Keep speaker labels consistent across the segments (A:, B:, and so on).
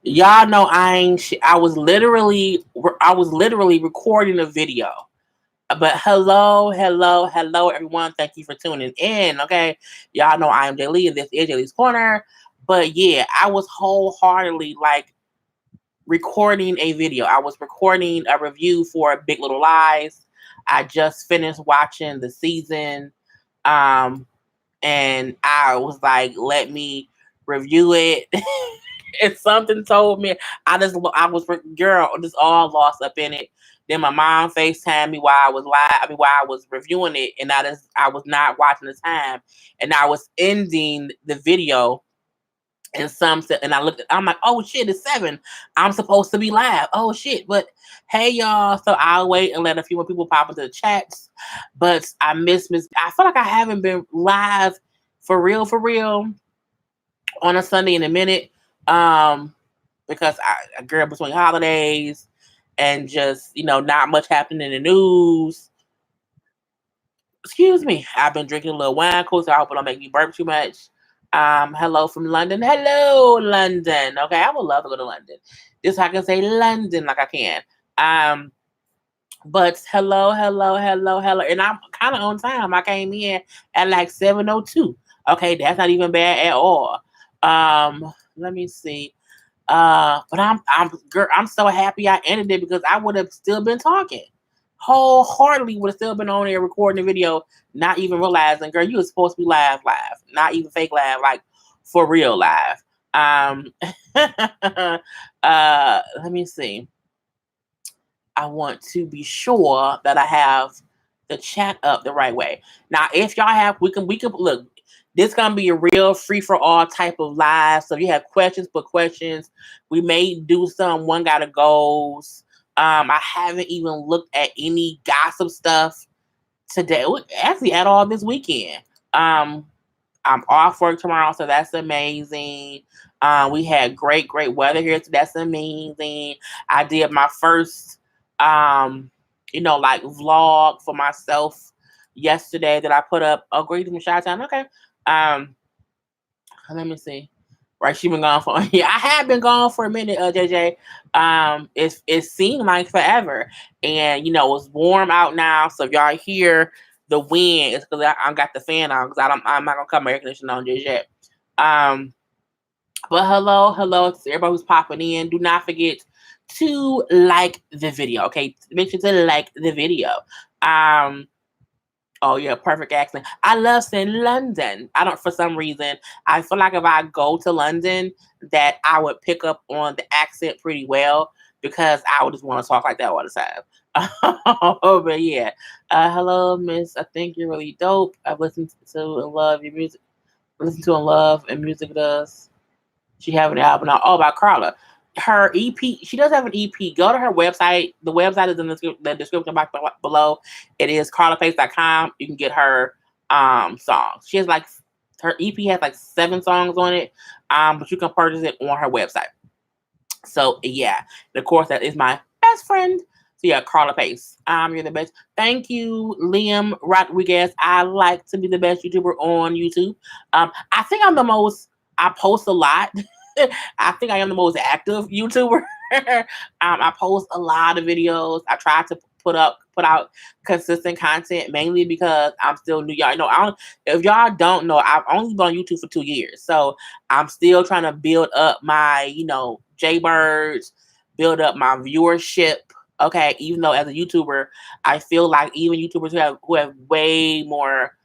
A: Y'all know I ain't. I was literally recording a video. But hello, everyone. Thank you for tuning in. Okay, y'all know I am Jay Lee, and this is Jay Lee's Corner. But yeah, I was wholeheartedly like recording a video. I was recording a review for Big Little Lies. I just finished watching the season, um, and I was like, let me review it. And something told me I was girl just all lost up in it. Then my mom FaceTimed me while I was live. I mean, while I was reviewing it, and I was not watching the time, and I was ending the video. And and I looked. I'm like, oh shit, it's 7. I'm supposed to be live. Oh shit, but hey y'all. So I'll wait and let a few more people pop into the chats. But I miss. I feel like I haven't been live for real on a Sunday in a minute. Um, because I grew up between holidays and just, not much happening in the news. Excuse me. I've been drinking a little wine cool, so I hope it don't make me burp too much. Hello from London. Hello, London. Okay, I would love to go to London. Just so I can say London like I can. But hello. And I'm kind of on time. I came in at like 7:02. Okay, that's not even bad at all. Let me see. But girl, I'm so happy I ended it because I would have still been talking. Wholeheartedly would have still been on there recording the video, not even realizing, girl, you were supposed to be live, not even fake live, like for real live. Let me see. I want to be sure that I have the chat up the right way. Now, if y'all have, we can look. This gonna be a real free for all type of live. So if you have questions, put questions. We may do some one gotta goes. I haven't even looked at any gossip stuff today. Actually, at all this weekend. I'm off work tomorrow, so that's amazing. We had great weather here, so that's amazing. I did my first, like vlog for myself yesterday that I put up. Oh, great from Chi-Town. Okay. Um, Let me see. Right, she been gone for yeah. I have been gone for a minute, JJ. It seemed like forever, and it's warm out now. So if y'all hear the wind, it's because I got the fan on because I'm not gonna cut my air conditioner on just yet. Um, but hello to everybody who's popping in. Do not forget to like the video. Okay, make sure to like the video. Um, Oh yeah, perfect accent. I love saying London. I don't for some reason. I feel like if I go to London, that I would pick up on the accent pretty well because I would just want to talk like that all the time. Oh, but yeah. Hello, Miss. I think you're really dope. I've listened to and love your music. Listen to and love and music does. She have an album out. Oh, about Karla. Her EP. She does have an EP. Go to her website. The website is in the description box below. It is karlapace.com. You can get her songs. She has like her EP has like 7 songs on it. But you can purchase it on her website. So yeah, and of course that is my best friend. So yeah, Karla Pace. You're the best. Thank you, Liam Rodriguez. I like to be the best YouTuber on YouTube. I think I'm the most. I post a lot. I think I am the most active YouTuber. I post a lot of videos. I try to put out consistent content mainly because I'm still new. Y'all know if y'all don't know, I've only been on YouTube for 2 years. So I'm still trying to build up my, Jaybirds, build up my viewership. Okay, even though as a YouTuber, I feel like even YouTubers who have way more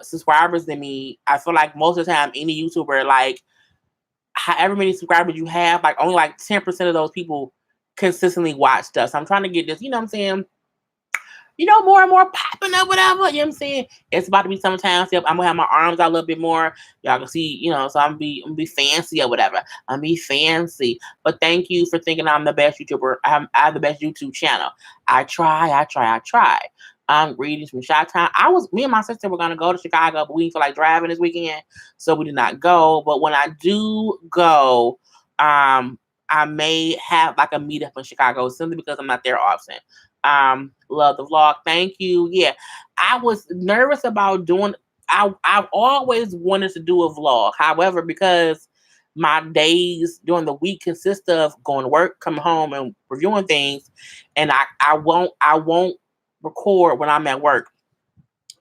A: subscribers than me, I feel like most of the time any YouTuber, like however many subscribers you have, like only like 10% of those people consistently watch stuff. So I'm trying to get this, what I'm saying? More and more popping up, whatever. You know what I'm saying? It's about to be summertime. So I'm gonna have my arms out a little bit more. Y'all can see, so I'm gonna be fancy or whatever. I'm gonna be fancy. But thank you for thinking I'm the best YouTuber. I have the best YouTube channel. I try. Greetings from Chi-Town. Me and my sister were gonna go to Chicago, but we didn't feel like driving this weekend, so we did not go. But when I do go, I may have like a meetup in Chicago simply because I'm not there often. Love the vlog. Thank you. Yeah, I was nervous about doing. I've always wanted to do a vlog. However, because my days during the week consist of going to work, coming home, and reviewing things, and I won't record when I'm at work.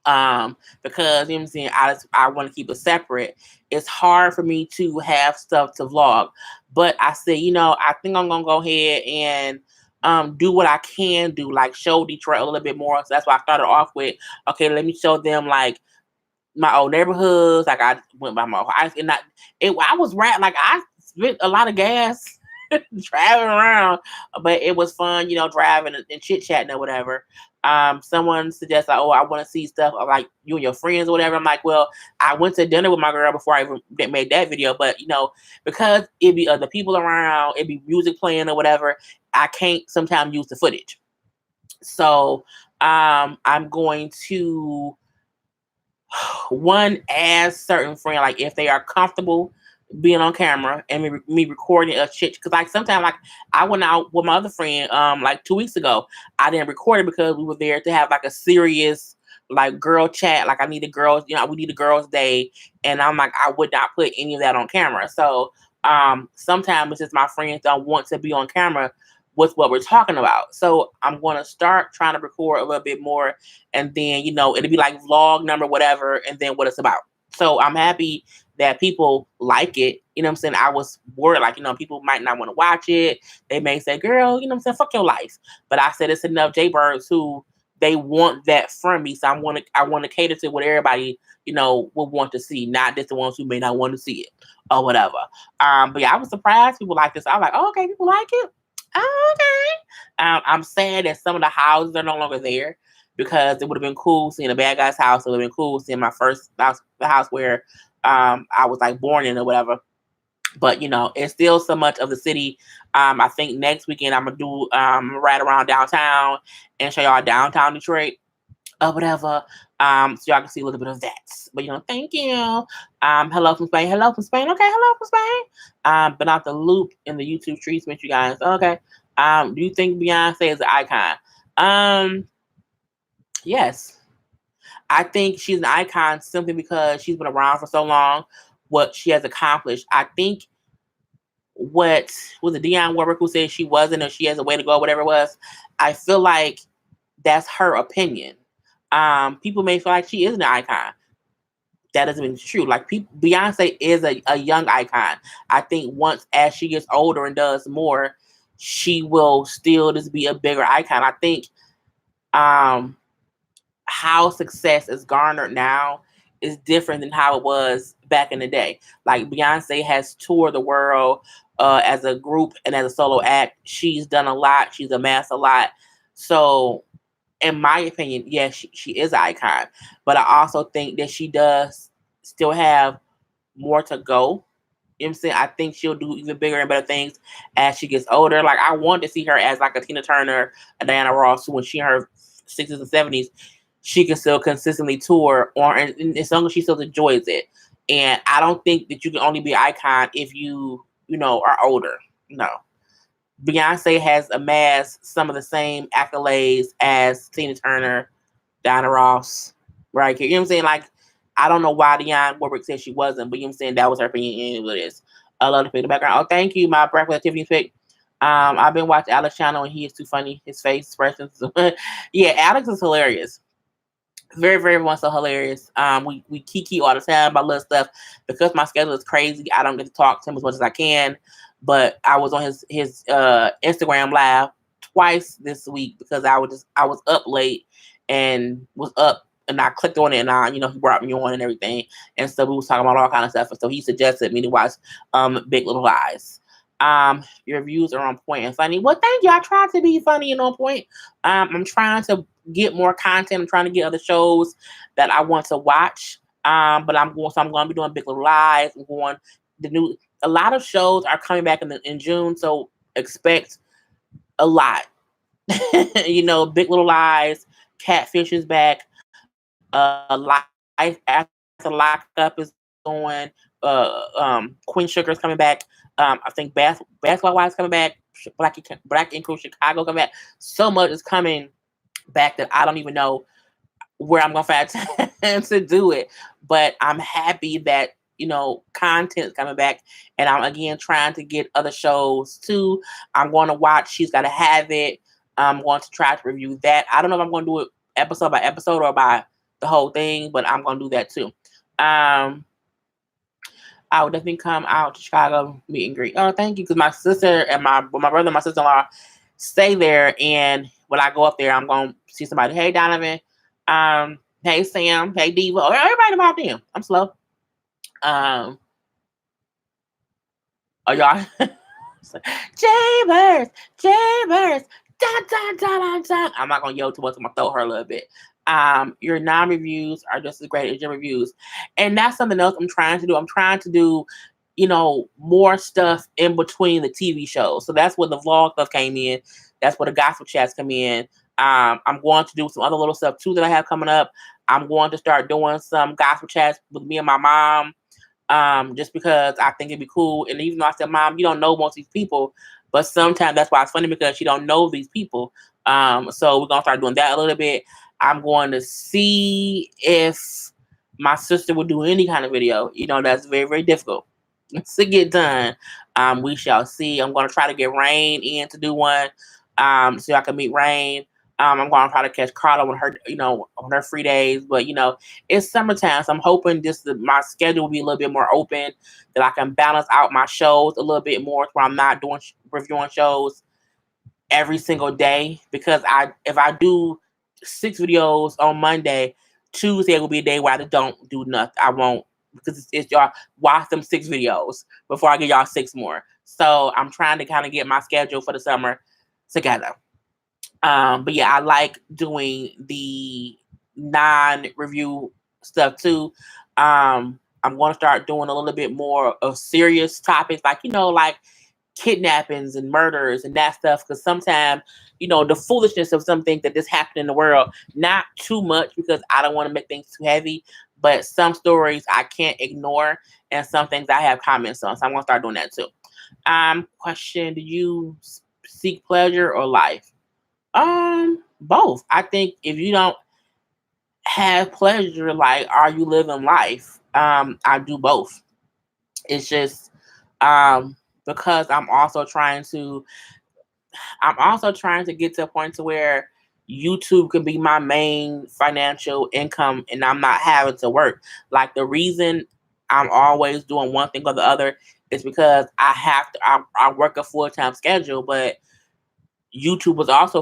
A: Because you know what I'm saying, I want to keep it separate. It's hard for me to have stuff to vlog, but I said, I think I'm gonna go ahead and do what I can do, like show Detroit a little bit more. So that's why I started off with, okay, let me show them like my old neighborhoods. Like I went by my old high school, and I was like I spent a lot of gas traveling around, but it was fun, driving and chit chatting or whatever. Someone suggests, like, oh, I want to see stuff of like you and your friends or whatever. I'm like, well, I went to dinner with my girl before I even made that video, but because it'd be other people around, it'd be music playing or whatever, I can't sometimes use the footage. So I'm going to one as certain friend, like if they are comfortable being on camera and me recording a shit, because like sometimes like I went out with my other friend like 2 weeks ago. I didn't record it because we were there to have like a serious like girl chat. Like I need the girls, we need a girls day, and I'm like I would not put any of that on camera. So sometimes it's just my friends don't want to be on camera with what we're talking about. So I'm going to start trying to record a little bit more, and then it'll be like vlog number whatever, and then what it's about. So I'm happy that people like it. You know what I'm saying? I was worried, like, people might not want to watch it. They may say, girl, you know what I'm saying, fuck your life. But I said it's enough Jaybirds who they want that from me. So I want to cater to what everybody, will want to see, not just the ones who may not want to see it or whatever. But yeah, I was surprised people like this. I was like, oh, okay, people like it. Oh, okay. I'm sad that some of the houses are no longer there, because it would have been cool seeing a bad guy's house. It would have been cool seeing my first house, the house where I was like born in or whatever. But it's still so much of the city. I think next weekend I'm gonna do right around downtown and show y'all downtown Detroit or whatever. So y'all can see a little bit of that. But thank you. Hello from Spain. Hello from Spain. Okay, hello from Spain. But not the loop in the YouTube treats with you guys. Okay. Do you think Beyonce is an icon? Yes. I think she's an icon simply because she's been around for so long, what she has accomplished. I think what was it Dionne Warwick who said she wasn't, or she has a way to go, whatever it was. I feel like that's her opinion. People may feel like she is an icon. That doesn't mean it's true. Like Beyonce is a young icon. I think once as she gets older and does more, she will still just be a bigger icon. I think how success is garnered now is different than how it was back in the day. Like Beyonce has toured the world as a group and as a solo act. She's done a lot. She's amassed a lot. So in my opinion, yes, she is an icon. But I also think that she does still have more to go. You know what I'm saying? I think she'll do even bigger and better things as she gets older. Like I want to see her as like a Tina Turner, a Diana Ross, who when she in her 60s and 70s, she can still consistently tour and as long as she still enjoys it. And I don't think that you can only be an icon if you are older. No. Beyonce has amassed some of the same accolades as Tina Turner, Diana Ross, right here. You know what I'm saying? Like, I don't know why Dionne Warwick said she wasn't, but you know what I'm saying? That was her opinion and it is. I love to pick the background. Oh, thank you, my breakfast activity pick. I've been watching Alex channel and he is too funny. His face expressions. Yeah, Alex is hilarious. Very, very much so hilarious. We kiki all the time about little stuff. Because my schedule is crazy, I don't get to talk to him as much as I can. But I was on his Instagram live twice this week because I was up late and was up and I clicked on it and he brought me on and everything. And so we was talking about all kind of stuff. And so he suggested me to watch Big Little Lies. Your views are on point and funny. Well, thank you. I try to be funny and on point. I'm trying to get more content. I'm trying to get other shows that I want to watch. But I'm going to be doing Big Little Lies. I'm going a lot of shows are coming back in June, so expect a lot. Big Little Lies, Catfish is back, Life After Lockup is going, Queen Sugar is coming back. I think Basketball Wives coming back, Black Ink Crew Chicago coming back. So much is coming back that I don't even know where I'm gonna find time to do it. But I'm happy that content coming back, and I'm again trying to get other shows too. I'm going to watch She's Gotta Have It. I'm going to try to review that. I don't know if I'm going to do it episode by episode or by the whole thing, but I'm going to do that too. I would definitely come out to Chicago meet and greet. Oh, thank you, because my sister and my brother and my sister-in-law stay there, and when I go up there, I'm going to see somebody. Hey, Donovan. Hey, Sam. Hey, Diva. Or everybody about them. I'm slow. Oh, y'all. Jaybirds. I'm not gonna yell too much. I'm gonna throw her a little bit. Your non-reviews are just as great as your reviews, and that's something else I'm trying to do. I'm trying to do, more stuff in between the TV shows. So that's where the vlog stuff came in. That's where the gospel chats come in. I'm going to do some other little stuff too that I have coming up. I'm going to start doing some gospel chats with me and my mom. Just because I think it'd be cool. And even though I said, Mom, you don't know most of these people, but sometimes that's why it's funny, because she don't know these people. So we're gonna start doing that a little bit. I'm going to see if my sister would do any kind of video. That's very, very difficult to get done. We shall see. I'm gonna try to get Rain in to do one. So I can meet Rain. I'm going to try to catch Karla on her, on her free days. But it's summertime, so I'm hoping my schedule will be a little bit more open, that I can balance out my shows a little bit more, where I'm not doing reviewing shows every single day. Because if I do 6 videos on Monday, Tuesday will be a day where I don't do nothing. I won't, because it's y'all watch them 6 videos before I give y'all 6 more. So I'm trying to kind of get my schedule for the summer together. But yeah, I like doing the non-review stuff too. I'm going to start doing a little bit more of serious topics, like kidnappings and murders and that stuff. Because sometimes, the foolishness of something that just happened in the world, not too much, because I don't want to make things too heavy. But some stories I can't ignore, and some things I have comments on. So I'm going to start doing that too. Question: do you seek pleasure or life? Both. I think if you don't have pleasure, like, are you living life? I do both. It's just because I'm also trying to get to a point to where YouTube can be my main financial income, and I'm not having to work. Like, the reason I'm always doing one thing or the other is because I work a full-time schedule, but YouTube is also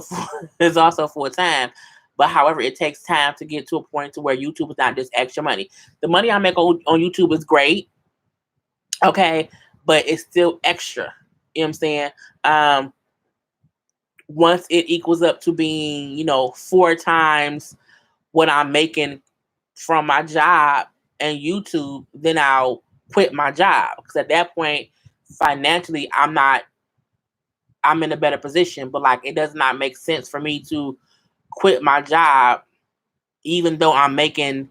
A: full time. But however, it takes time to get to a point to where YouTube is not just extra money. The money I make on YouTube is great, okay, but it's still extra. You know what I'm saying? Once it equals up to being, 4 times what I'm making from my job and YouTube, then I'll quit my job, because at that point, financially, I'm in a better position. But like, it does not make sense for me to quit my job, even though I'm making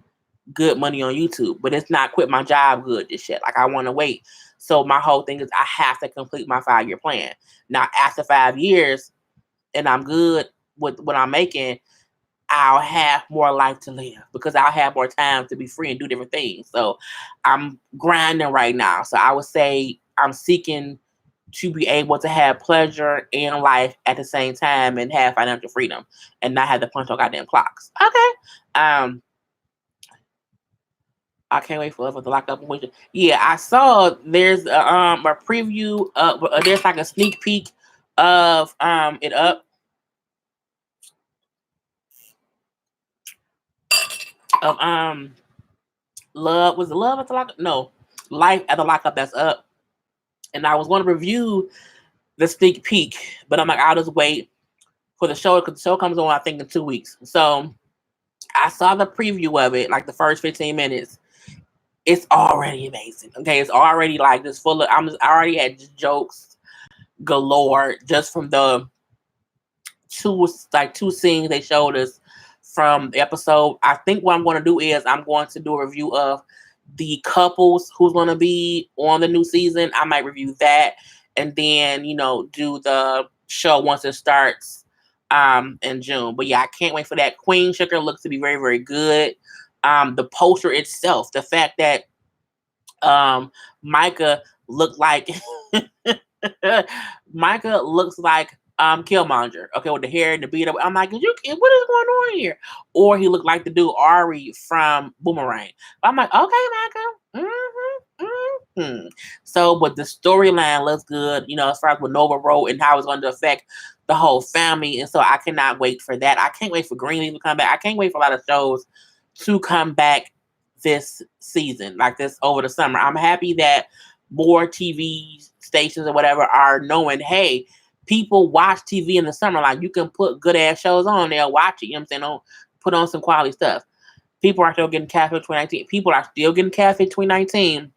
A: good money on YouTube. But it's not quit my job good this shit. Like, I want to wait. So my whole thing is I have to complete my 5-year plan. Now, after 5 years and I'm good with what I'm making, I'll have more life to live, because I'll have more time to be free and do different things. So I'm grinding right now. So I would say I'm seeking to be able to have pleasure in life at the same time, and have financial freedom, and not have to punch on goddamn clocks. Okay. I can't wait for us to lock up. Yeah, I saw there's a preview. There's like a sneak peek of it up of love. Was it love at the lockup? No, life at the lockup. That's up. And I was going to review the sneak peek, but I'm like, I'll just wait for the show, because the show comes on, I think, in 2 weeks. So I saw the preview of it, like the first 15 minutes. It's already amazing. Okay, it's already like just full of. I already had jokes galore just from the two scenes they showed us from the episode. I think what I'm going to do is I'm going to do a review of the couples who's going to be on the new season. I might review that, and then do the show once it starts in June. But yeah, I can't wait for that. Queen Sugar looks to be very, very good. The poster itself, the fact that Micah looked like Micah looks like Killmonger. Okay, with the hair and the beard. I'm like, what is going on here? Or he looked like the dude Ari from Boomerang. I'm like, okay, Micah. So, but the storyline looks good, as far as what Nova wrote and how it's going to affect the whole family. And so I cannot wait for that. I can't wait for Greenleaf to come back. I can't wait for a lot of shows to come back this season, like this over the summer. I'm happy that more TV stations or whatever are knowing, hey, people watch TV in the summer. Like, you can put good ass shows on, they'll watch it. You know what I'm saying? Don't put on some quality stuff. People are still getting catfish 2019. People are still getting catfish 2019.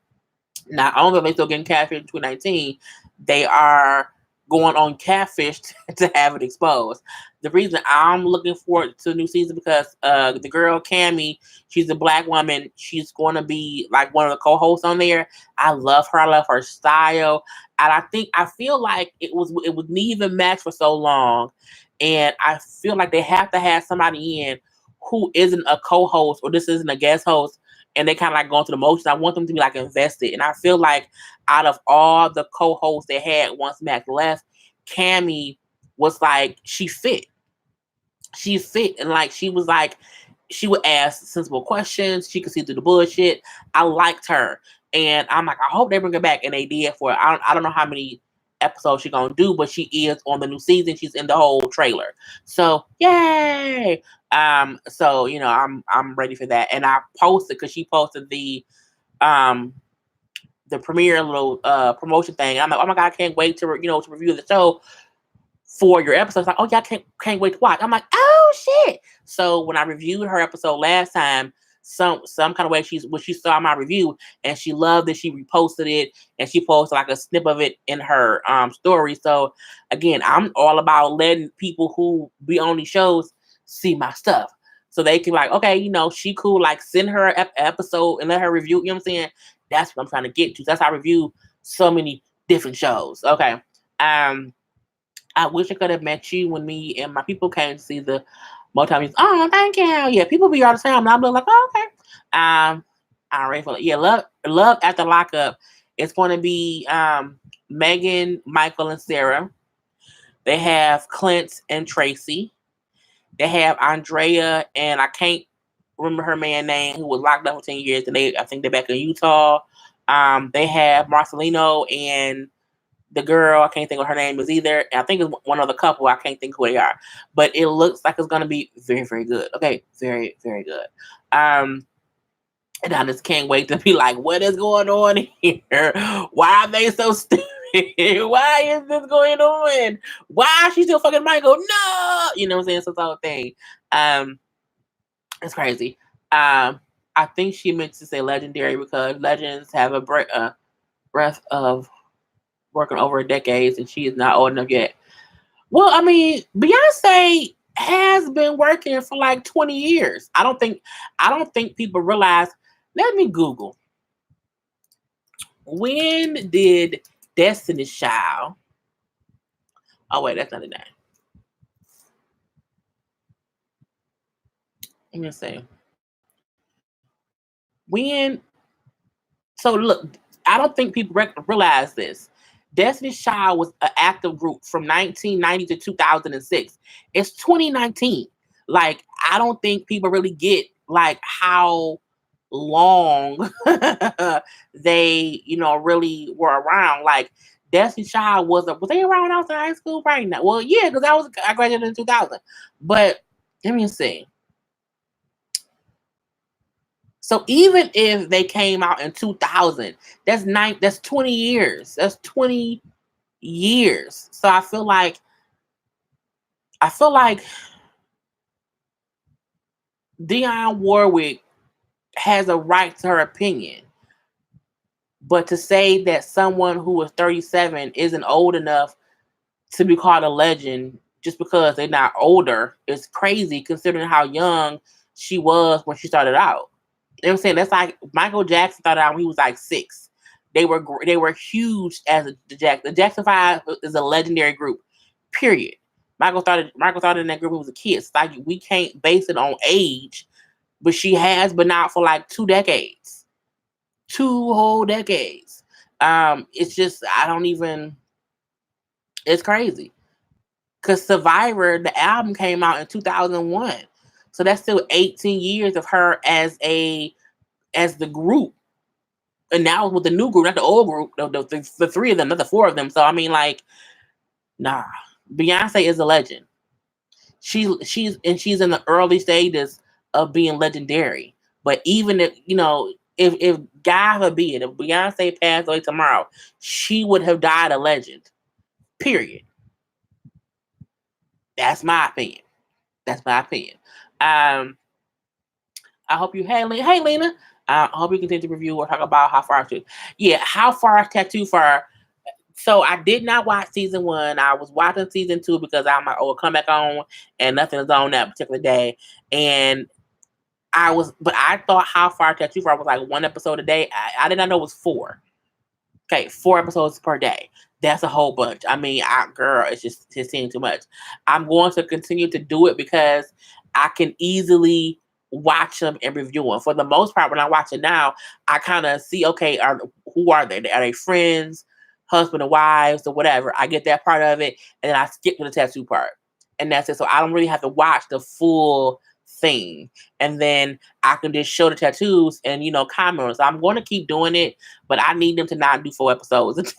A: Not only are they still getting catfish in 2019, they are going on catfish to have it exposed. The reason I'm looking forward to the new season because the girl Cammy, she's a black woman. She's going to be like one of the co-hosts on there. I love her. I love her style, and I feel like it was even matched for so long, and I feel like they have to have somebody in who isn't a co-host or this isn't a guest host, and they kind of like going through the motions. I want them to be like invested. And I feel like out of all the co-hosts they had once Mac left, Cammy was like, she fit. She fit. And like, she was like, she would ask sensible questions. She could see through the bullshit. I liked her. And I'm like, I hope they bring her back. And they did for it. I don't know how many episodes she's gonna do, but she is on the new season. She's in the whole trailer. So yay. So I'm ready for that. And I posted because she posted the premiere little promotion thing. I'm like, oh my god, I can't wait to to review the show for your episodes. Like, oh yeah, I can't wait to watch. I'm like, oh shit. So when I reviewed her episode last time, some kind of way when she saw my review and she loved it, she reposted it and she posted like a snip of it in her story. So again, I'm all about letting people who be on these shows see my stuff. So they can like, okay, she cool, like send her an episode and let her review, you know what I'm saying? That's what I'm trying to get to. That's how I review so many different shows. Okay. I wish I could have met you when me and my people came to see the multi. Oh, thank you. Yeah, people be all the time. And I'm like, oh, okay. I'm ready for it. Yeah, love after lockup. It's going to be Megan, Michael, and Sarah. They have Clint and Tracy. They have Andrea, and I can't remember her man name, who was locked up for 10 years, and I think they're back in Utah. They have Marcelino and the girl, I can't think what her name is either. I think it's one other couple. I can't think who they are. But it looks like it's going to be very, very good. Okay, very, very good. And I just can't wait to be like, what is going on here? Why are they so stupid? Why is this going on? Why is she still fucking Michael? No! You know what I'm saying? So it's the whole thing. It's crazy. I think she meant to say legendary because legends have a breath of working over a decade, and she is not old enough yet. Well, I mean, Beyonce has been working for like 20 years. I don't think people realize. Let me Google. When did Destiny's Child? Oh wait, that's not the name. Let me see. When? So look, I don't think people realize this. Destiny's Child was an active group from 1990 to 2006. It's 2019. Like, I don't think people really get like how long they, really were around. Like, Destiny's Child was they around when I was in high school? Right now. Well, yeah, because I graduated in 2000. But let me see. So even if they came out in 2000, that's 20 years. That's 20 years. So I feel like Dionne Warwick has a right to her opinion. But to say that someone who is 37 isn't old enough to be called a legend just because they're not older is crazy, considering how young she was when she started out. You know what I'm saying? That's like Michael Jackson started out when he was like 6. They were huge as the Jackson. The Jackson 5 is a legendary group. Period. Michael started in that group when he was a kid. It's like we can't base it on age, but she has been out for like 2 decades. 2 whole decades. It's just I don't even. It's crazy because Survivor, the album came out in 2001, so that's still 18 years of her as the group, and now with the new group, not the old group, the three of them, not the four of them. So I mean, like, nah, Beyonce is a legend. She's in the early stages of being legendary. But even if if God forbid, if Beyonce passed away tomorrow, she would have died a legend. Period. That's my opinion. That's my opinion. Um, I hope you. Hey, Lena. I hope you continue to review or talk about how far to. Yeah, how far is Tattoo Far? So I did not watch season 1. I was watching season 2 because I'm like, oh, it'll come back on, and nothing is on that particular day. And but I thought How Far Tattoo Far was like 1 episode a day. I did not know it was 4. Okay, 4 episodes per day. That's a whole bunch. I mean, girl, it's seeing too much. I'm going to continue to do it because I can easily watch them and review them. For the most part, when I watch it now, I kind of see, okay, who are they? Are they friends, husband and wives, or whatever? I get that part of it, and then I skip to the tattoo part, and that's it. So I don't really have to watch the full thing, and then I can just show the tattoos and comment on it. So I'm going to keep doing it, but I need them to not do 4 episodes.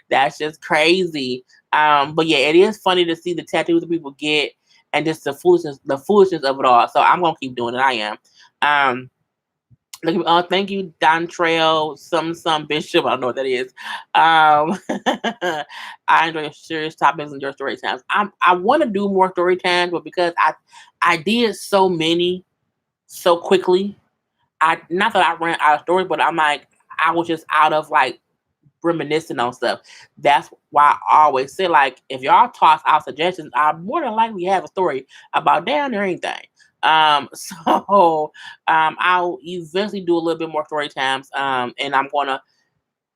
A: That's just crazy. But yeah, it is funny to see the tattoos that people get and just the foolishness of it all. So I'm gonna keep doing it. I am. Thank you, Don Trail, some Bishop. I don't know what that is. I enjoy your serious topics and your story times. I want to do more story times, but because I did so many so quickly, not that I ran out of stories, but I'm like I was just out of like reminiscing on stuff. That's why I always say, like, if y'all toss out suggestions, I more than likely have a story about damn near anything. So I'll eventually do a little bit more story times. And I'm gonna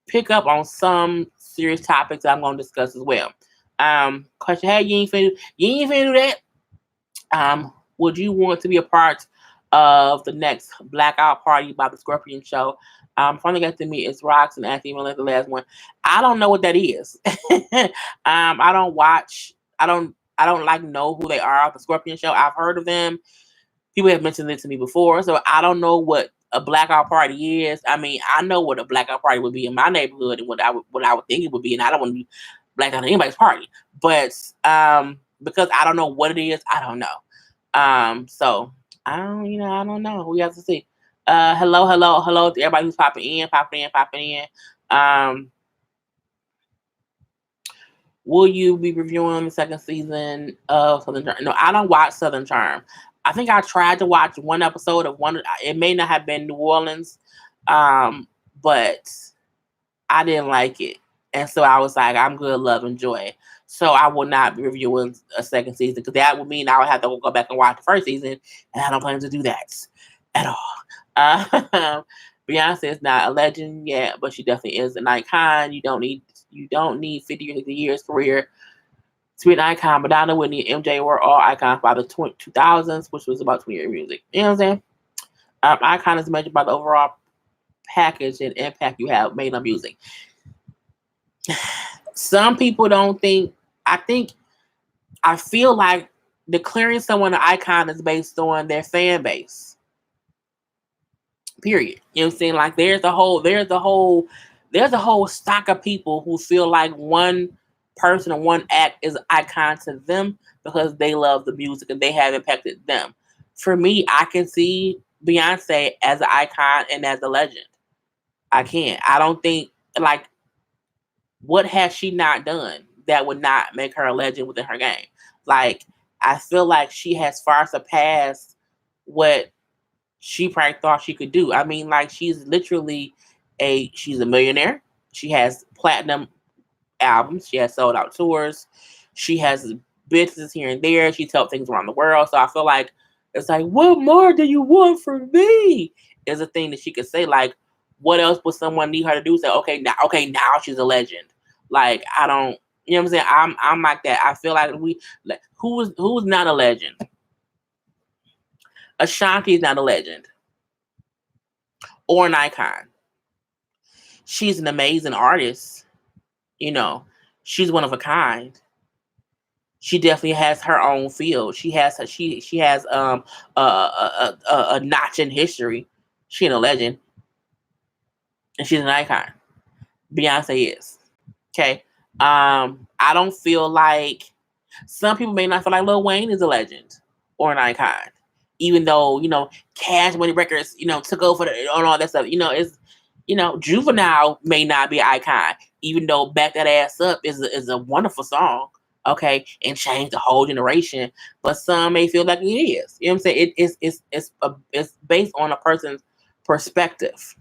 A: pick up on some serious topics that I'm gonna discuss as well. Question: Hey, you ain't finna do that. Would you want to be a part of the next Blackout Party by the Scorpion Show? Finally got to meet it's Rocks and Anthony Miller, the last one. I don't know what that is. I don't watch. I don't like know who they are. The Scorpion Show. I've heard of them. People have mentioned it to me before, so I don't know what a blackout party is. I mean, I know what a blackout party would be in my neighborhood and what I would think it would be, and I don't want to be blacked out at anybody's party. But because I don't know what it is, I don't know. So I don't know. We have to see. Hello to everybody who's popping in. Will you be reviewing the second season of Southern Charm? No, I don't watch Southern Charm. I think I tried to watch 1 episode of one. It may not have been New Orleans, but I didn't like it, and so I was like, I'm good, love, and joy. So I will not be reviewing a second season because that would mean I would have to go back and watch the first season, and I don't plan to do that at all. Beyonce is not a legend yet, but she definitely is an icon. You don't need 50 or 60 years career to be an icon. Madonna, Whitney, MJ were all icons by the 2000s, which was about 20 years music. You know what I'm saying? Icon is measured by the overall package and impact you have made on music. Some people don't think. I feel like declaring someone an icon is based on their fan base. Period. You know what I'm saying? Like there's a whole stock of people who feel like one person or one act is an icon to them because they love the music and they have impacted them. For me, I can see Beyonce as an icon and as a legend. I can't. I don't think like what has she not done that would not make her a legend within her game? Like I feel like she has far surpassed what she probably thought she could do. I mean, like she's literally she's a millionaire. She has platinum albums. She has sold out tours. She has businesses here and there. She's helped things around the world. So I feel like it's like, what more do you want from me? Is a thing that she could say. Like, what else would someone need her to do? Say, now she's a legend. Like, I don't, you know what I'm saying? I'm like that. I feel like who's not a legend? Ashanti is not a legend. or an icon. She's an amazing artist. You know, she's one of a kind. She definitely has her own field. She has a notch in history. She's a legend and she's an icon. Beyonce is. Okay. I don't feel like some people may not feel like Lil Wayne is a legend or an icon, even though Cash Money Records took over on all that stuff. It's Juvenile may not be an icon, even though Back That Ass Up is a wonderful song. Okay, and changed the whole generation, but some may feel like it is. You know what I'm saying? It's based on a person's perspective.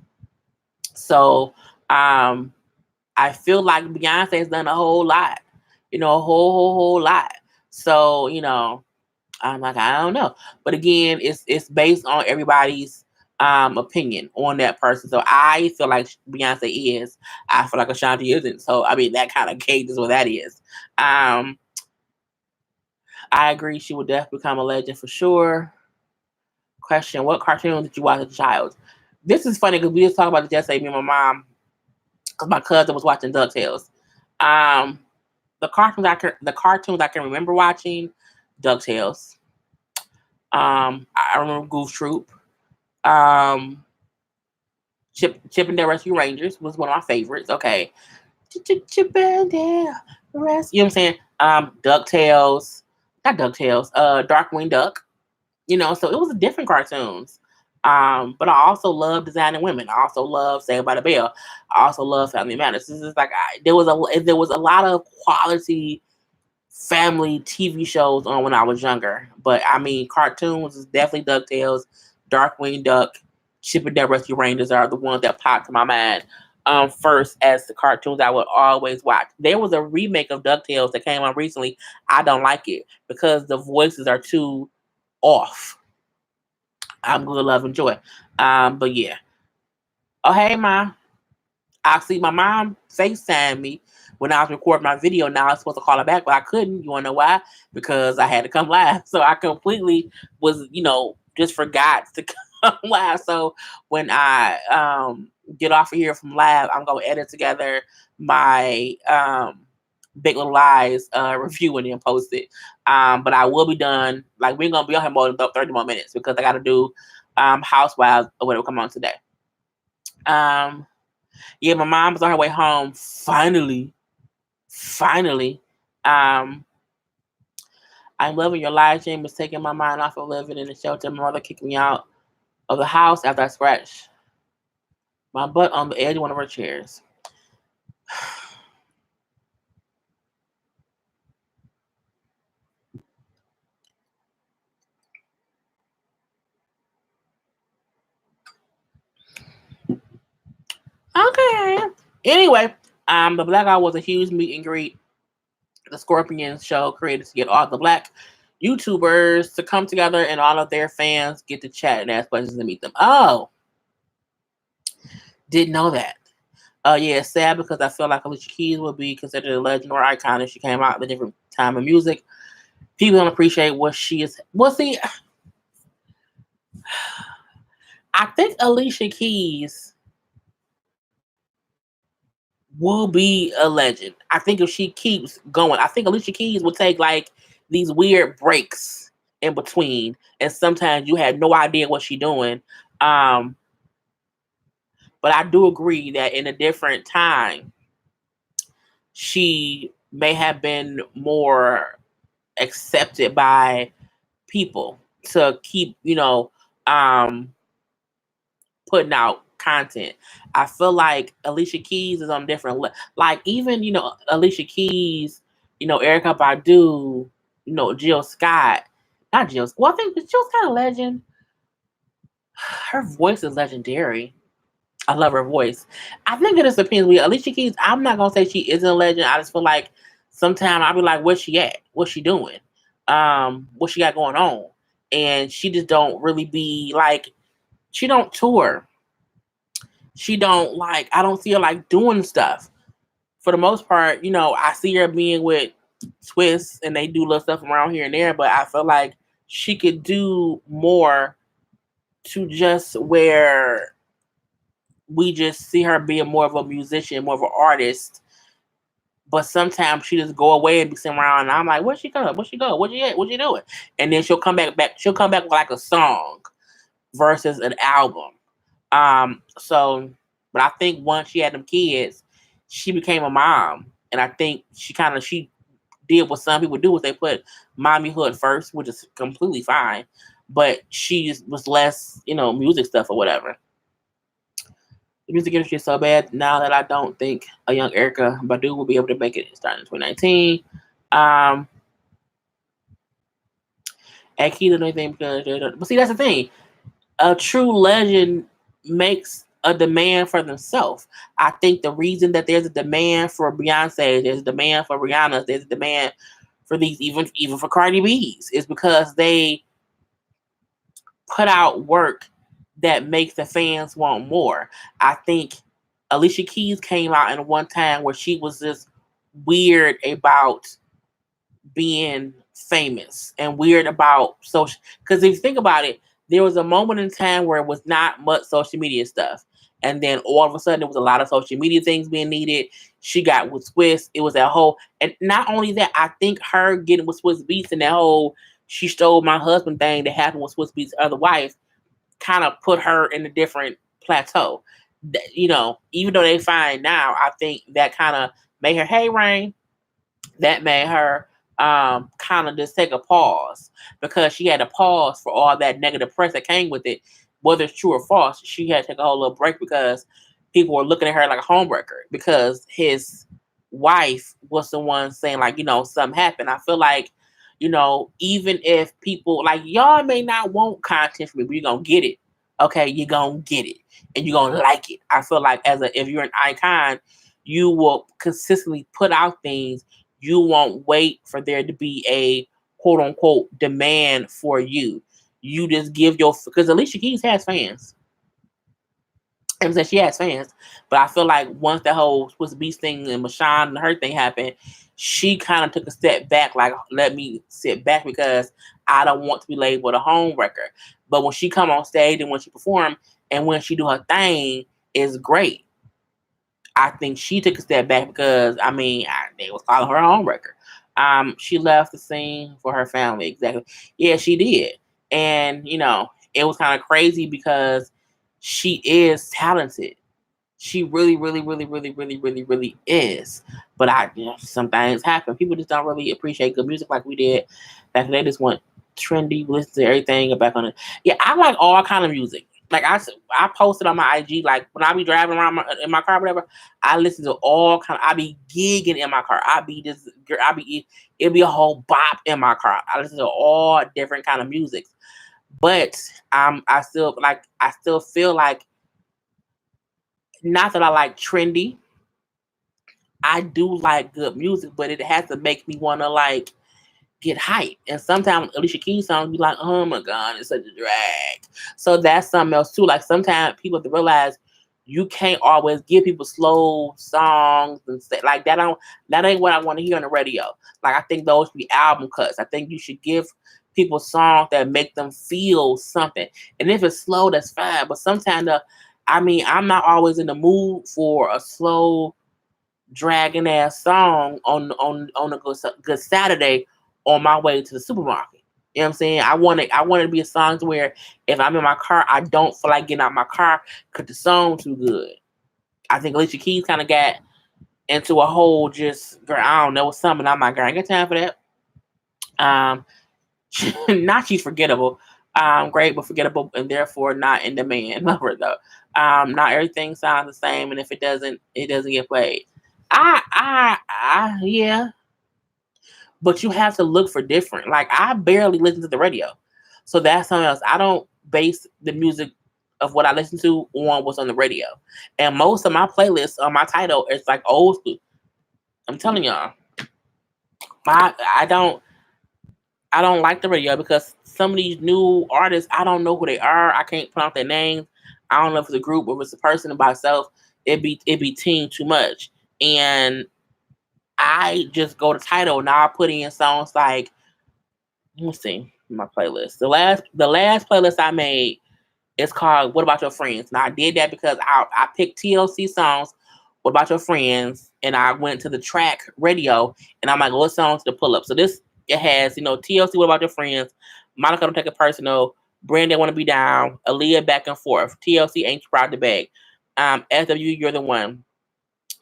A: So, I feel like Beyonce has done a whole lot, a whole lot. So, I'm like, I don't know. But again, it's based on everybody's opinion on that person. So I feel like Beyonce is. I feel like Ashanti isn't. So I mean that kind of gauges what that is. I agree she would definitely become a legend for sure. Question: what cartoon did you watch as a child? This is funny because we just talked about this yesterday, me and my mom, because my cousin was watching DuckTales. Um, the cartoons I can remember watching, DuckTales. I remember Goof Troop. Um, Chip and Dale Rescue Rangers was one of my favorites. Okay, Chip and Dale Rescue. You know what I'm saying? DuckTales, not DuckTales. Darkwing Duck. So it was a different cartoons. But I also love Designing Women. I also love Saved by the Bell. I also love Family Matters. This is like there was a lot of quality family TV shows on when I was younger. But I mean, cartoons is definitely DuckTales, Darkwing Duck, Chip and Dale Rescue Rangers are the ones that popped to my mind first as the cartoons I would always watch. There was a remake of DuckTales that came on recently. I don't like it because the voices are too off. I'm gonna love and joy. But yeah. Oh hey ma. I see my mom FaceTime me when I was recording my video. Now I was supposed to call her back, but I couldn't. You wanna know why? Because I had to come live. So I completely was, just forgot to come live. So when I get off of here from live, I'm gonna edit together my Big Little Lies review and then post it. But I will be done. Like we're gonna be on here more than 30 more minutes because I gotta do Housewives or whatever come on today. Um yeah, my mom was on her way home. Finally, finally. Um, I'm loving your live stream. Was taking my mind off of living in the shelter. My mother kicked me out of the house after I scratched my butt on the edge of one of her chairs. Okay. Anyway, the Black Eye was a huge meet and greet. The Scorpion show created to get all the black YouTubers to come together and all of their fans get to chat and ask questions and meet them. Oh, didn't know that. Yeah, it's sad because I feel like Alicia Keys would be considered a legend or icon if she came out at a different time of music. People don't appreciate what she is. Well, see, I think Alicia Keys will be a legend. I think if she keeps going, I think Alicia Keys will take like these weird breaks in between, and sometimes you had no idea what she's doing. Um, but I do agree that in a different time, she may have been more accepted by people to keep, um, putting out content. I feel like Alicia Keys is on different like even Alicia Keys, Erica Badu, Jill Scott, not Jill. Well, I think Jill Scott a legend. Her voice is legendary. I love her voice. I think it just depends. With Alicia Keys, I'm not gonna say she isn't a legend. I just feel like sometimes I'll be like, where's she at? What's she doing? What she got going on? And she just don't really be like. She don't tour. She don't like. I don't see her like doing stuff. For the most part, I see her being with Swiss and they do little stuff around here and there. But I feel like she could do more to just where we just see her being more of a musician, more of an artist. But sometimes she just go away and be sitting around, and I'm like, where'd she go? Where'd she go? What you at? What you doing? And then she'll come back. She'll come back with like a song versus an album. So, but I think once she had them kids, she became a mom, and I think she did what some people do, is they put mommyhood first, which is completely fine. But she just was less, music stuff or whatever. The music industry is so bad now that I don't think a young Erica Badu will be able to make it starting in 2019. Um, Akita don't anything because, but see, that's the thing. A true legend makes a demand for themselves. I think the reason that there's a demand for Beyonce, there's a demand for Rihanna, there's a demand for these, even for Cardi B's, is because they put out work that makes the fans want more. I think Alicia Keys came out in one time where she was just weird about being famous and weird about social. Because if you think about it, there was a moment in time where it was not much social media stuff. And then all of a sudden, there was a lot of social media things being needed. She got with Swiss. It was that whole, and not only that, I think her getting with Swiss Beats and that whole "she stole my husband" thing that happened with Swiss Beats' other wife kind of put her in a different plateau. Even though they fine now, I think that kind of made her, hey, Rain, that made her kind of just take a pause, because she had to pause for all that negative press that came with it. Whether it's true or false, she had to take a whole little break because people were looking at her like a homewrecker because his wife was the one saying, like, something happened. I feel like, even if people like y'all may not want content from me, but you're gonna get it. Okay, you're gonna get it and you're gonna like it. I feel like if you're an icon, you will consistently put out things. You won't wait for there to be a quote unquote demand for you. You just give because Alicia Keys has fans. I'm saying she has fans, but I feel like once the whole Swiss Beast thing and Mashawn and her thing happened, she kind of took a step back, like, let me sit back because I don't want to be labeled a home wrecker. But when she come on stage and when she perform and when she do her thing, is great. I think she took a step back because they was calling her a home wrecker. She left the scene for her family. Exactly. Yeah, she did. And it was kind of crazy because she is talented. She really, really, really, really, really, really, really is. But some things happen. People just don't really appreciate good music like we did back then. They just want trendy, listen to everything back on it. Yeah, I like all kind of music. Like I posted on my IG, like when I be driving around in my car, or whatever, I listen to all kind. I be gigging in my car. It'll be a whole bop in my car. I listen to all different kind of music. But I still feel like, not that I like trendy. I do like good music, but it has to make me want to like get hype. And sometimes Alicia Keys songs be like, oh my God, it's such a drag. So that's something else too. Like sometimes people have to realize you can't always give people slow songs and say like that. That ain't what I want to hear on the radio. Like I think those should be album cuts. I think you should give people songs that make them feel something. And if it's slow, that's fine. But sometimes I'm not always in the mood for a slow, dragging ass song on a good Saturday on my way to the supermarket. You know what I'm saying? I want it to be a song to where if I'm in my car, I don't feel like getting out my car because the song too good. I think Alicia Keys kind of got into a whole just, girl, I don't know what's something. I'm like, girl, I ain't got time for that. Not she's forgettable. Great, but forgettable and therefore not in demand. Love her though. Not everything sounds the same, and if it doesn't get played. Yeah, but you have to look for different. Like I barely listen to the radio, so that's something else. I don't base the music of what I listen to on what's on the radio, and most of my playlists on my title is like old school. I'm telling y'all, I don't like the radio because some of these new artists, I don't know who they are. I can't pronounce their names. I don't know if it's a group or if it's a person by itself. It'd be team too much, and I just go to title. Now I put in songs like, let me see my playlist. The last playlist I made, It's called What About Your Friends. Now I did that because I picked TLC songs, What About Your Friends, and I went to the track radio and I'm like, what songs to pull up? So this it has, TLC What About Your Friends, Monica Don't Take It Personal, Brandon Wanna Be Down, Aaliyah Back and Forth, TLC Ain't You Proud to Beg, SW You're the One,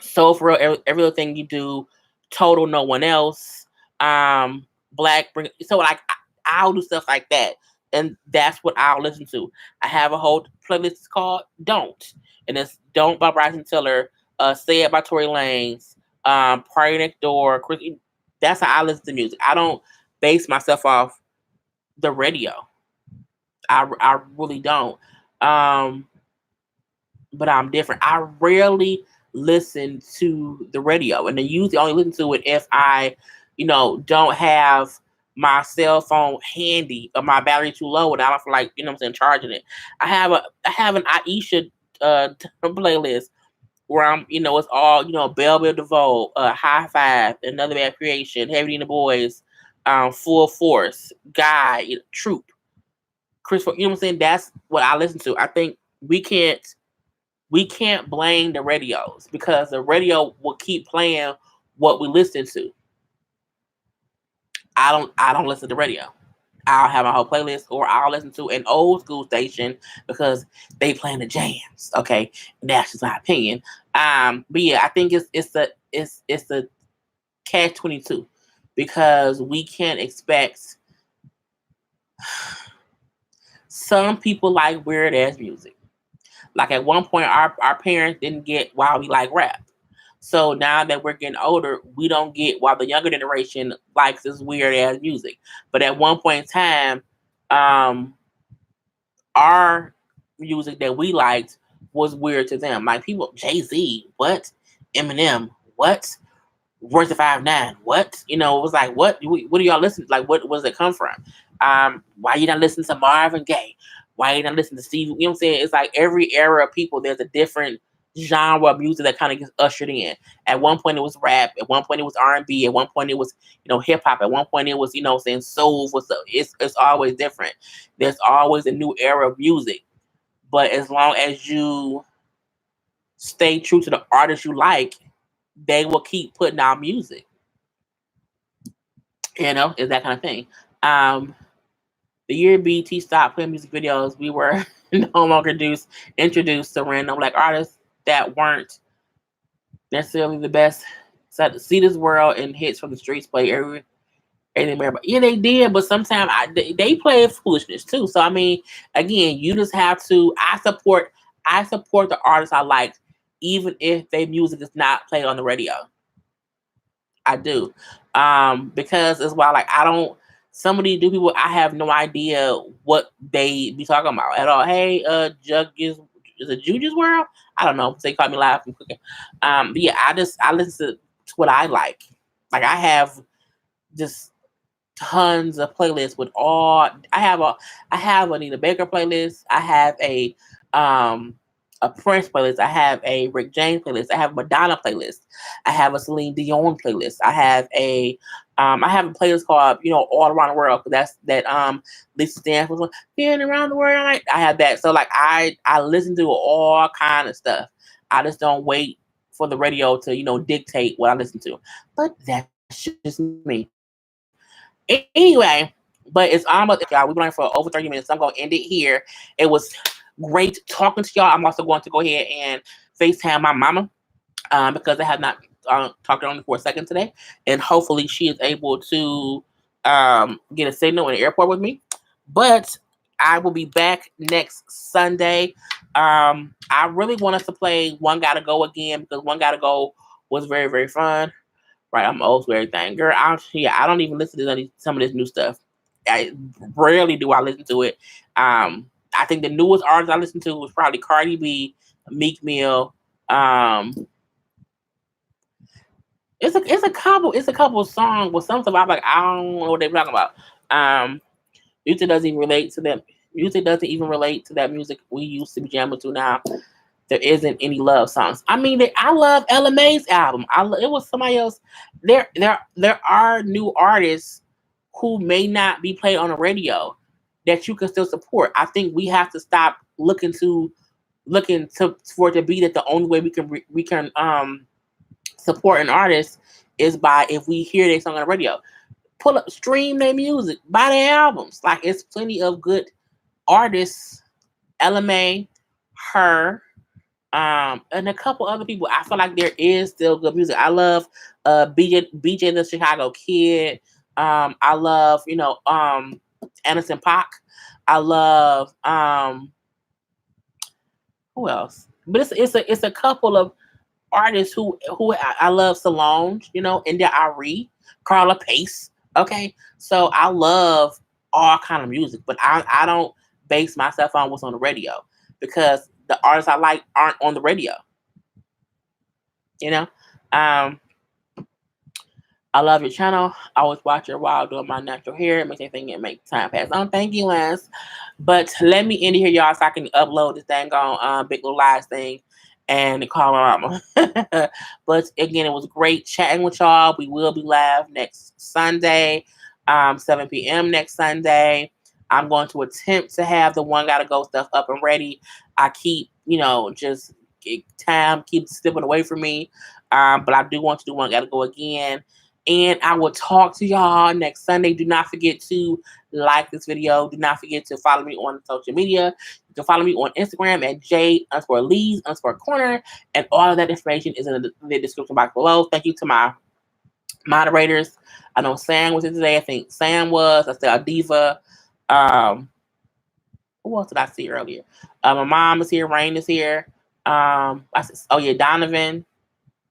A: Soul for Real, every little thing you do, Total No One Else, Black Bring. So like I'll do stuff like that, and that's what I'll listen to. I have a whole playlist called Don't, and it's Don't by Bryson Tiller, Say It by Tory Lanez, Party Next Door, Chris. That's how I listen to music. I don't base myself off the radio. I really don't. Um, but I'm different. I rarely listen to the radio, and I usually only listen to it if I, don't have my cell phone handy or my battery too low, and I don't feel like what I'm saying, charging it. I have an Aisha playlist where I'm, it's all Bell Bill DeVoe, High Five, Another Bad Creation, Heavy and the Boys, Full Force, Guy, Troop, Chris. You know what I'm saying? That's what I listen to. I think we can't blame the radios because the radio will keep playing what we listen to. I don't listen to radio. I'll have my whole playlist or I'll listen to an old school station because they playing the jams. Okay. That's just my opinion. But yeah, I think it's a catch 22 because we can't expect some people like weird ass music. Like at one point, our parents didn't get why we like rap. So now that we're getting older, we don't get why the younger generation likes this weird ass music. But at one point in time, um, our music that we liked was weird to them. Like people, Jay Z, what? Eminem, what? Royce the 5'9", what? It was like, what do y'all listen? Like, what does it come from? Why you not listening to Marvin Gaye? Why you not listening to Steve? You know what I'm saying? It's like every era of people, there's a different genre of music that kind of gets ushered in. At one point it was rap. At one point it was R&B. At one point it was, hip hop. At one point it was, saying soul. It's always different. There's always a new era of music. But as long as you stay true to the artist you like, they will keep putting out music. Is that kind of thing. Um, the year BT stopped playing music videos, we were no longer introduced to random black artists that weren't necessarily the best. So to see this world and hits from the streets play everywhere. But yeah, they did. But sometimes they play foolishness too. So I mean, again, you just have to. I support the artists I like, even if their music is not played on the radio. I do. Because as well, like I don't some of these new people I have no idea what they be talking about at all. Hey, Jug is it Juju's World? I don't know. They call me live from cooking. But yeah, I listen to what I like. Like I have just tons of playlists with all I have a Nina Baker playlist. I have um a Prince playlist. I have a Rick James playlist. I have a Madonna playlist. I have a Celine Dion playlist. I have a playlist called All Around the World because that's that Lisa Stanford one. Being around the world, I have that. So like I listen to all kind of stuff. I just don't wait for the radio to dictate what I listen to. But that's just me. Anyway, but it's almost y'all. We've been on for over 30 minutes. So I'm gonna end it here. It was great talking to y'all. I'm also going to go ahead and FaceTime my mama because I have not talked to her for a second today, and hopefully she is able to get a signal in the airport with me. But I will be back next Sunday. I really want us to play One Gotta Go again because One Gotta Go was very very fun. Right, I'm old school everything, girl. I don't even listen to some of this new stuff. I rarely do I listen to it. I think the newest artist I listened to was probably Cardi B, Meek Mill. Um, it's a couple of songs with some stuff I'm like I don't know what they're talking about. Um, music doesn't even relate to them. Music doesn't even relate to that music we used to be jamming to now. There isn't any love songs. I mean, I love Ella May's album. It was somebody else. There are new artists who may not be played on the radio that you can still support. I think we have to stop. looking to for it to be that the only way we can support an artist is by if we hear their song on the radio. Pull up, stream their music, buy their albums. Like it's plenty of good artists. LMA, her, and a couple other people. I feel like there is still good music. I love BJ the Chicago Kid. I love Anderson .Paak. I love who else? But it's a couple of artists who I love. Solange, India Ari, Karla Pace. Okay, so I love all kind of music, but I don't base myself on what's on the radio because the artists I like aren't on the radio. You know, um, I love your channel. I always watch your while doing my natural hair. It makes anything it make time pass on. Thank you, Lance. But let me end it here, y'all, so I can upload this thing on Big Little Lies thing and call my mama. But again, it was great chatting with y'all. We will be live next Sunday, 7 p.m. next Sunday. I'm going to attempt to have the One Gotta Go stuff up and ready. I keep, just time keeps slipping away from me. But I do want to do One Gotta Go again. And I will talk to y'all next Sunday. Do not forget to like this video. Do not forget to follow me on social media. You can follow me on Instagram at J_Lees_corner. And all of that information is in the description box below. Thank you to my moderators. I know Sam was here today. I think Sam was. I said Diva. Who else did I see earlier? My mom is here. Rain is here. Donovan.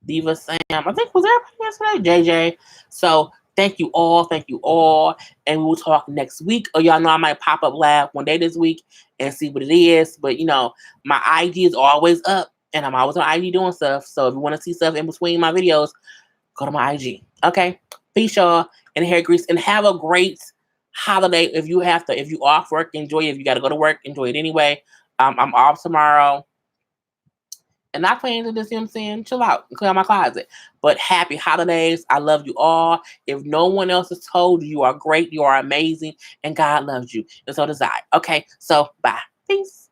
A: Diva, Sam, I think was everybody yesterday. JJ. So thank you all, and we will talk next week. Or y'all know I might pop up live one day this week and see what it is. But my IG is always up, and I'm always on IG doing stuff. So if you want to see stuff in between my videos, go to my IG. Okay, peace, y'all, and hair grease, and have a great holiday. If you off work, enjoy it. If you got to go to work, enjoy it anyway. I'm off tomorrow. And not planning to just, chill out and clear out my closet. But happy holidays. I love you all. If no one else has told you, you are great, you are amazing, and God loves you. And so does I. Okay, so bye. Peace.